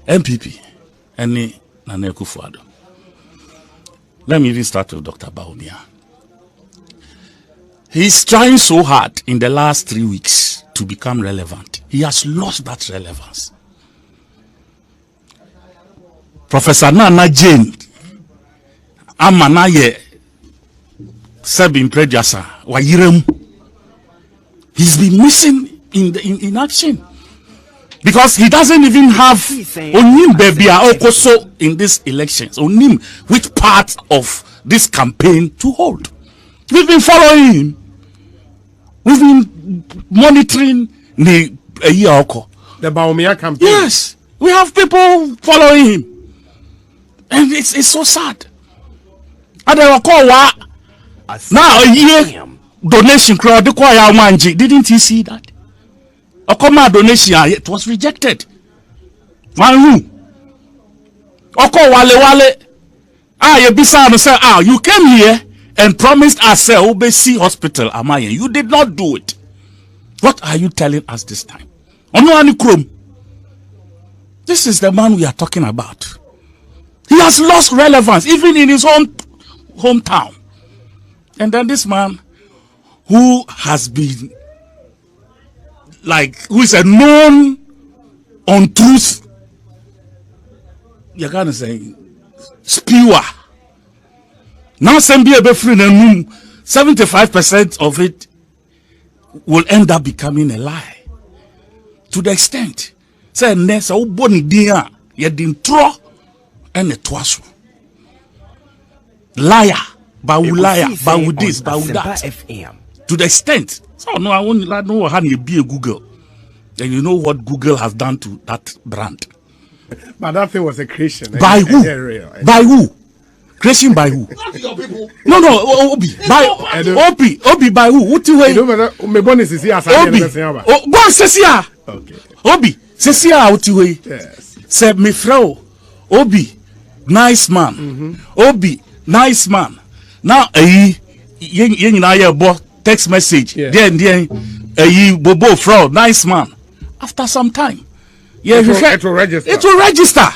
MPP, any Nana Akufo-Addo. Let me even start with Dr. Bawumia. He's trying so hard in the last 3 weeks to become relevant. He has lost that relevance. Professor Nana Jane Amanaye Sebin Prejasa Wayirem. He's been missing in action. Because he doesn't even have Onim Bebia Okoso in these elections. Onim which part of this campaign to hold. We've been following him. We've been monitoring the Bawumia campaign. Yes, we have people following him. And it's so sad. And they were called now a year donation crowd. Didn't he see that? A common donation, it was rejected. One room. Oko wale. You bisa say, you came here and promised us Obesi Hospital, Amaye. You did not do it. What are you telling us this time? Onuani Krom. This is the man we are talking about. He has lost relevance, even in his own hometown. And then this man who has been who is a known untruth, you're gonna say, spewer. Now, 75% of it will end up becoming a lie. To the extent, say, Nessa, Ubonidia, you didn't throw and a twasu. Liar, Bawu this, Bawu that. To the extent. So no, I won't know how you be a Google. And you know what Google has done to that brand. But that thing was a creation. By who? By who? Creation by who? Not your people. No, Obi. By Obi by who? What you Obi. Go Cecia. Okay. Obi. Cecia what you Yes. Say me throw. Obi. Nice man. Obi. Nice man. Now text message. Then Bobo fraud, nice man. After some time, it will register. It will register.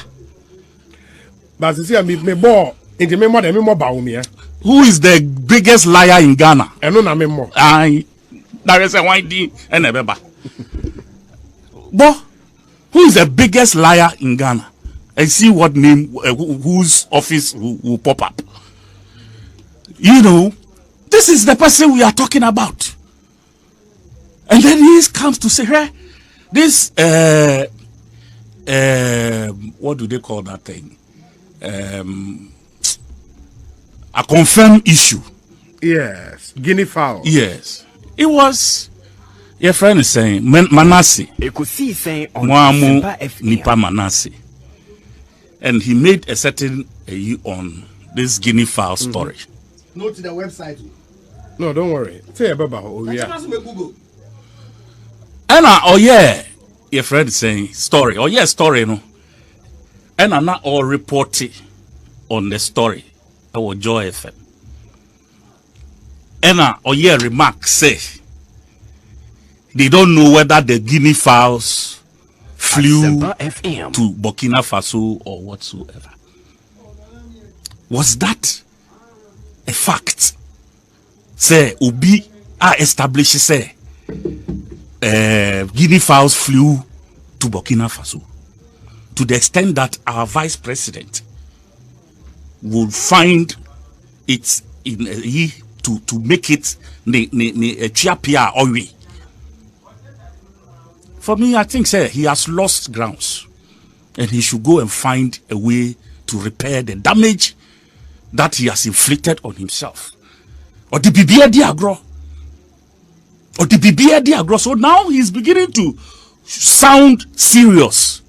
But you see, me more into me more than me more Bawumia. Who is the biggest liar in Ghana? I know me more. There is a YD and a beba. But who is the biggest liar in Ghana? And see what name, whose office will pop up. You know. This is the person we are talking about. And then he comes to say, hey, this, what do they call that thing? A confirmed issue. Yes. Guinea fowl. Yes. It was, your friend is saying, Manasseh. Mwamu Nipa Manasseh. And he made a certain on this guinea fowl story. Go to the website. No, don't worry. Say about Google. And your friend is saying story. Story, no. And I'm not all reporting on the story. Our Joy FM. And remark say they don't know whether the guinea fowls flew to Burkina Faso or whatsoever. Was that a fact? Say Obi established say guinea fowls flew to Burkina Faso to the extent that our vice president would find it in to make it a chiapia owi. For me, I think he has lost grounds and he should go and find a way to repair the damage that he has inflicted on himself. Or the BBA Diagro. So now he's beginning to sound serious.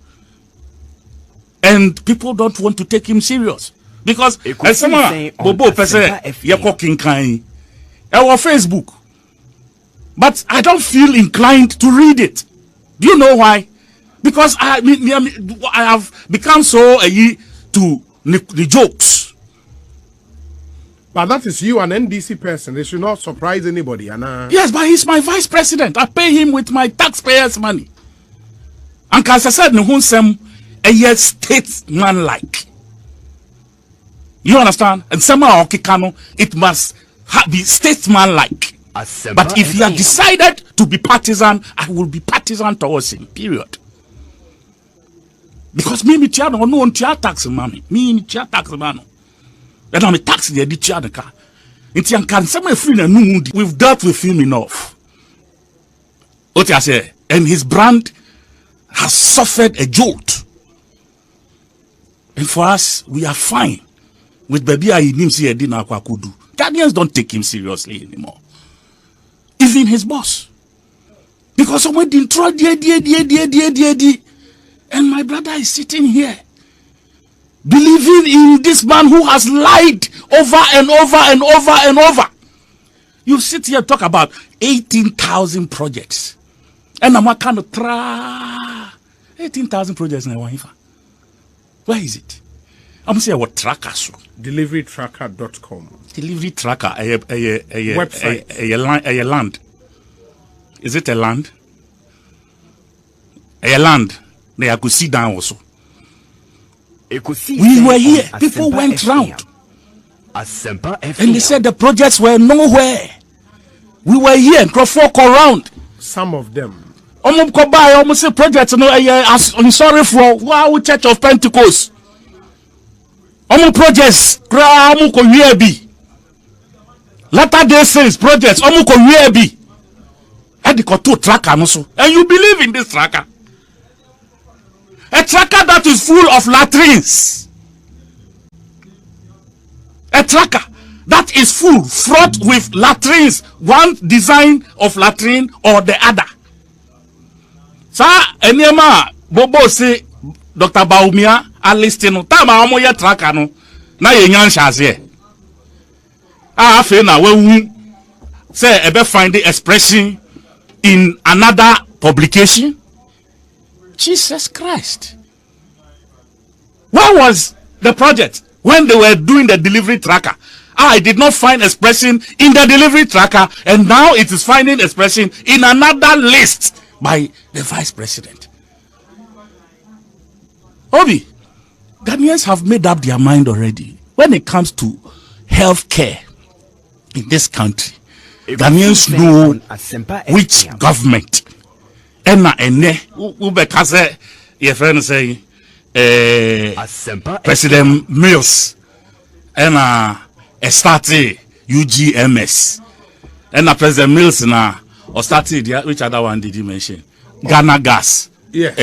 And people don't want to take him serious. Because Bobo person Kinkai our Facebook. But I don't feel inclined to read it. Do you know why? Because I have become so to the jokes. But that is you, an NDC person. They should not surprise anybody. Yes, but he's my vice president. I pay him with my taxpayers' money. And as I said, no some a statesman like. You understand? And somehow it must be statesman like. But if you have decided to be partisan, I will be partisan towards him. Period. Because me no on tax money. Me tax money. Then I'm a tax the the car. We've dealt with him enough. What I say, and his brand has suffered a jolt. And for us, we are fine with baby Ghanaians don't take him seriously anymore. Even his boss. Because someone didn't try and my brother is sitting here believing in this man who has lied over and over and over and over. You sit here and talk about 18,000 projects. And I'm kind of 18,000 projects in Waifa. Where is it? I'm saying what tracker so. Deliverytracker.com. Delivery tracker, a website. A land. Is it a land? A land. They could sit down also. We were here. People went round. And they said the projects were nowhere. We were here and Crawford around. Some of them. Almost say projects I'm sorry for wow Church of Pentecost. Projects Latter Day Saints projects and you believe in this tracker? A tracker that is full of latrines. A tracker that is full, fraught with latrines. One design of latrine or the other. Sir, Enyema Bobo say Dr. Baumia Alistino. Tama amoya tracker no. Na yenyan shazie. Afe na we say ebe find the expression in another publication. Jesus Christ. Where was the project when they were doing the delivery tracker? I did not find expression in the delivery tracker, and now it is finding expression in another list by the vice president. Obi, Ghanaians have made up their mind already when it comes to health care in this country. Ghanaians know which government. Your friend say President Mills and started UGMS and President Mills na or started which other one did you mention? Ghana Gas. Yeah.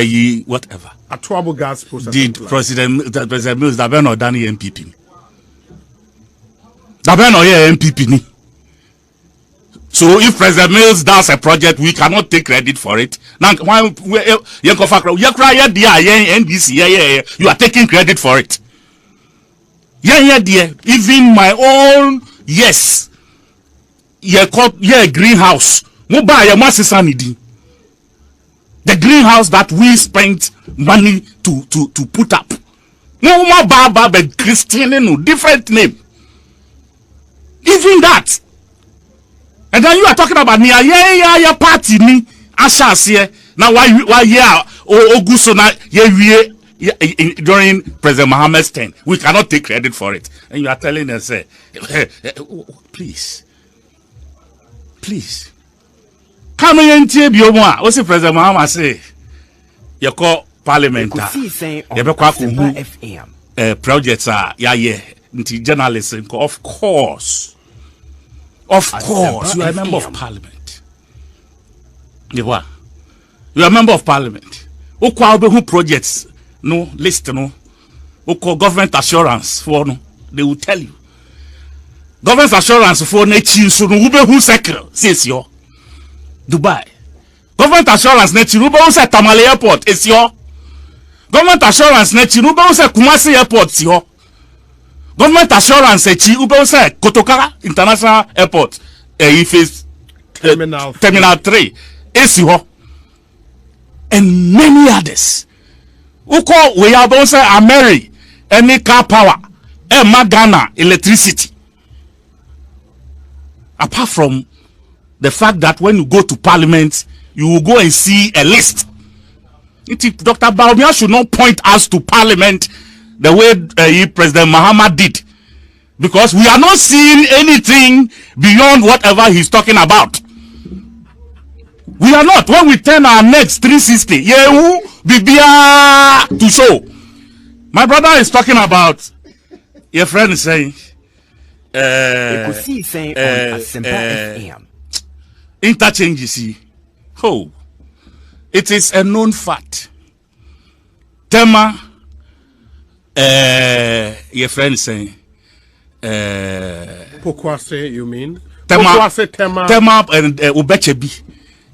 Whatever. Atuabo Gas processing. Did President Mills that been or Danny MPP? That been or MPP ni. So if President Mills does a project, we cannot take credit for it. Now, you are taking credit for it. Even my own yes. Greenhouse. The greenhouse that we spent money to put up. No more Baba but Christian, different name. Even that. And then you are talking about yeah party ni ashas here. Now why Oguso na during President Mohammed's time. We cannot take credit for it. And you are telling us please. Come in Tibio. What's the President Mohammed say? You call Parliament. Projects are journalism. Of course, you are a member of Parliament. You are a member of Parliament. Who projects no list no. Who call government assurance for no. They will tell you. Government assurance for nature so no who second says yo. Dubai. Government assurance nature who say Tamale Airport is yo. Government assurance nature who say Kumasi Airport is yo. Government assurance who say Kotokara International Airport Terminal 3 is yo. And many others. Who call we are both say Ameri, any car power, Magana electricity. Apart from the fact that when you go to Parliament, you will go and see a list. Dr. Bawumia should not point us to parliament the way President Mahama did. Because we are not seeing anything beyond whatever he's talking about. We are not. When we turn our necks 360, yehu bibia to show. My brother is talking about, your friend is saying, interchange, you see. Oh, it is a known fact. Tema, your friend is saying, Pokwase, you mean? Tema Pokwase, and Ubechebi.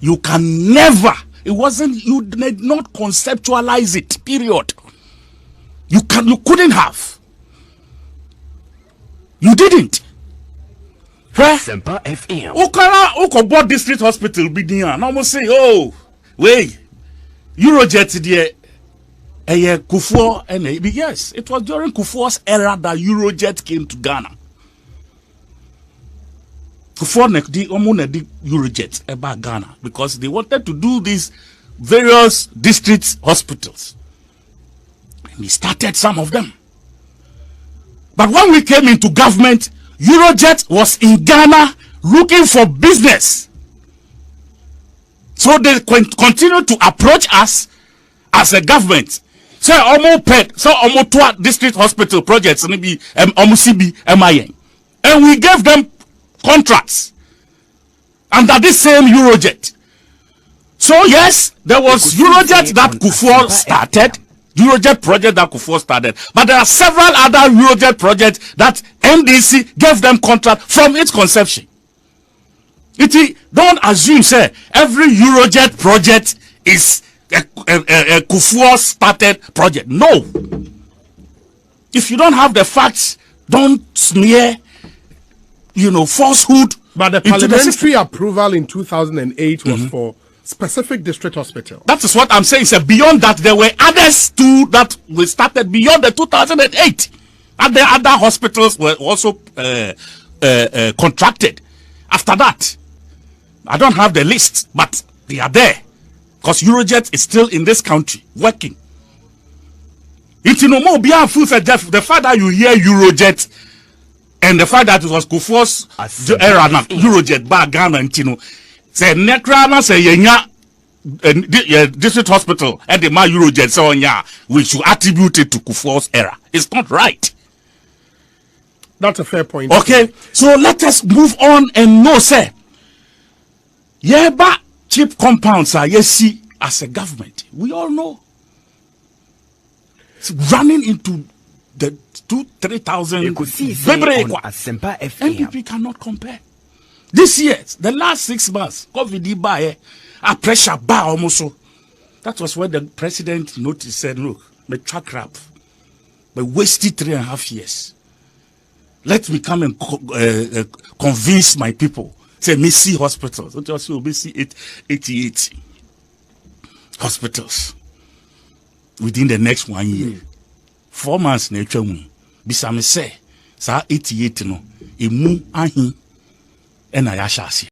You can never, you did not conceptualize it, period. You couldn't have. You didn't. Sempa FM. Ukobot District Hospital be there. Now say, oh, wait, Eurojet there. Kufuor and yes, it was during Kufuor's era that Eurojet came to Ghana. Kufuor the Eurojet about Ghana because they wanted to do these various district hospitals. And we started some of them. But when we came into government, Eurojet was in Ghana looking for business. So they continue to approach us as a government. So almost pet, so almost two district hospital projects, maybe CB, MIN. And we gave them contracts under this same Eurojet. So yes, there was Eurojet that Kufuor started. Eurojet project that Kufuor started. But there are several other Eurojet projects that NDC gave them contract from its conception. Don't assume, say, every Eurojet project is a Kufuor started project. No. If you don't have the facts, don't smear, falsehood. But the parliamentary approval in 2008 was for specific district hospital. That is what I'm saying. So beyond that, there were others too that we started beyond the 2008. And the other hospitals were also contracted. After that, I don't have the list, but they are there. Because Eurojet is still in this country, working. The fact that you hear Eurojet and the fact that it was Kufuor's era now, Eurojet, Ghana, and say Nekrana say yenya district hospital and the man Eurojet so we should attribute it to Kufuor's era. It's not right. That's a fair point. Okay, so let us move on and know, say, but cheap compounds are see as a government. We all know. It's running into the 2,000-3,000 NPP cannot compare. This year, the last 6 months, COVID buy a pressure bar almost so. That was when the president noticed, said, look, my track rap, but wasted 3.5 years. Let me come and convince my people. Say, me see hospitals. Don't you also see 88 hospitals within the next 1 year. 4 months, nature me. Bisame say, sa 88 no, emu ahi, and I shall see.